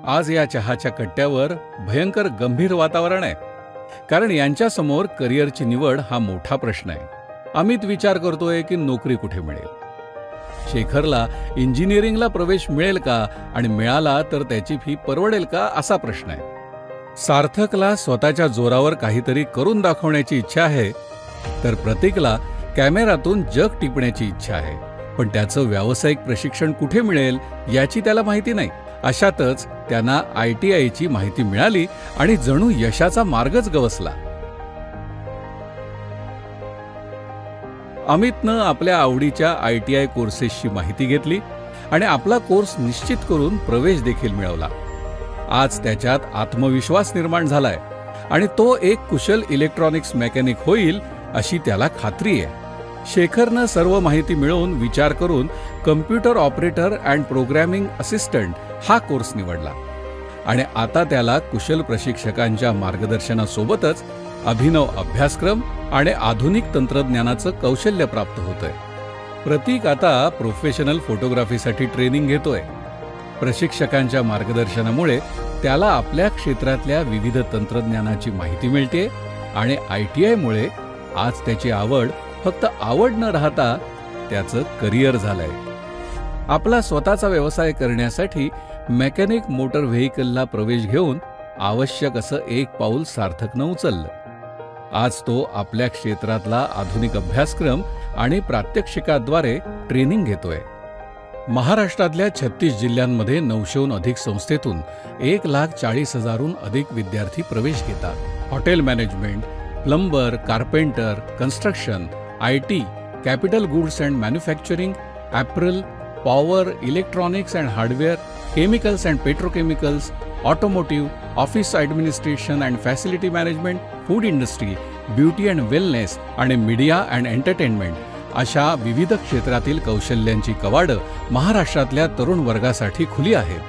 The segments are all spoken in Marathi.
आज या चहाच्या कट्ट्यावर भयंकर गंभीर वातावरण आहे, कारण यांच्यासमोर करिअरची निवड हा मोठा प्रश्न आहे. अमित विचार करतोय की नोकरी कुठे मिळेल. शेखरला इंजिनिअरिंगला प्रवेश मिळेल का, आणि मिळाला तर त्याची फी परवडेल का, असा प्रश्न आहे. सार्थकला स्वतःच्या जोरावर काहीतरी करून दाखवण्याची इच्छा आहे, तर प्रतीकला कॅमेऱ्यातून जग टिपण्याची इच्छा आहे. पण त्याचं व्यावसायिक प्रशिक्षण कुठे मिळेल याची त्याला माहिती नाही. अशातच त्यांना ITIची माहिती मिळाली आणि जणू यशाचा मार्गच गवसला. अमितनं आपल्या आवडीच्या ITI कोर्सेसची माहिती घेतली आणि आपला कोर्स निश्चित करून प्रवेश देखील मिळवला. आज त्याच्यात आत्मविश्वास निर्माण झालाय आणि तो एक कुशल इलेक्ट्रॉनिक्स मेकॅनिक होईल अशी त्याला खात्री आहे. शेखरनं सर्व माहिती मिळवून विचार करून computer operator and programming assistant हा कोर्स निवडला आणि आता त्याला कुशल प्रशिक्षकांच्या मार्गदर्शनासोबतच अभिनव अभ्यासक्रम आणि आधुनिक तंत्रज्ञानाचं कौशल्य प्राप्त होतंय. प्रतीक आता प्रोफेशनल फोटोग्राफीसाठी ट्रेनिंग घेतोय. प्रशिक्षकांच्या मार्गदर्शनामुळे त्याला आपल्या क्षेत्रातल्या विविध तंत्रज्ञानाची माहिती मिळते आणि ITIमुळे आज त्याची आवड फक्त आवड न राहता त्याचं करिअर झालंय. आपला स्वतःचा व्यवसाय करण्यासाठी मेकॅनिक मोटर व्हेकलला प्रवेश घेऊन आवश्यक असं एक पाऊल सार्थकनं उचललं. आज तो आपल्या क्षेत्रातला आधुनिक अभ्यासक्रम आणि प्रात्यक्षिकाद्वारे ट्रेनिंग घेतोय. महाराष्ट्रातल्या 36 जिल्ह्यांमध्ये 900हून अधिक संस्थेतून 1,40,000हून अधिक विद्यार्थी प्रवेश घेतात. Hotel management, plumber, carpenter, construction, IT, capital goods and manufacturing, apparel, power, electronics and hardware, chemicals and petrochemicals, automotive, office administration and facility management, food industry, beauty and wellness आणि मीडिया अँड एंटरटेनमेंट अशा विविध क्षेत्रातील कौशल्यांची कवाडं महाराष्ट्रातल्या तरुण वर्गासाठी खुली आहेत.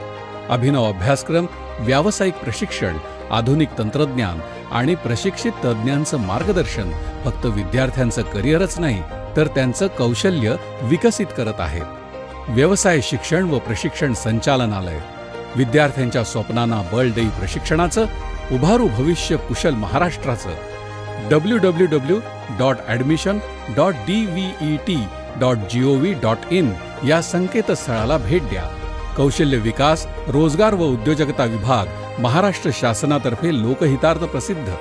अभिनव अभ्यासक्रम, व्यावसायिक प्रशिक्षण, आधुनिक तंत्रज्ञान आणि प्रशिक्षित तज्ज्ञांचं मार्गदर्शन फक्त विद्यार्थ्यांचं करिअरच नाही, तर त्यांचं कौशल्य विकसित करत आहेत. व्यवसाय शिक्षण व प्रशिक्षण संचालनालय विद्यार्थ्यांच्या स्वप्नांना बळ देई प्रशिक्षणाचं, उभारू भविष्य कुशल महाराष्ट्राचं. www.admission.dvet.gov.in या संकेतस्थळाला भेट द्या. कौशल्य विकास, रोजगार व उद्योजकता विभाग, महाराष्ट्र शासनातर्फे लोकहितार्थ प्रसिद्ध.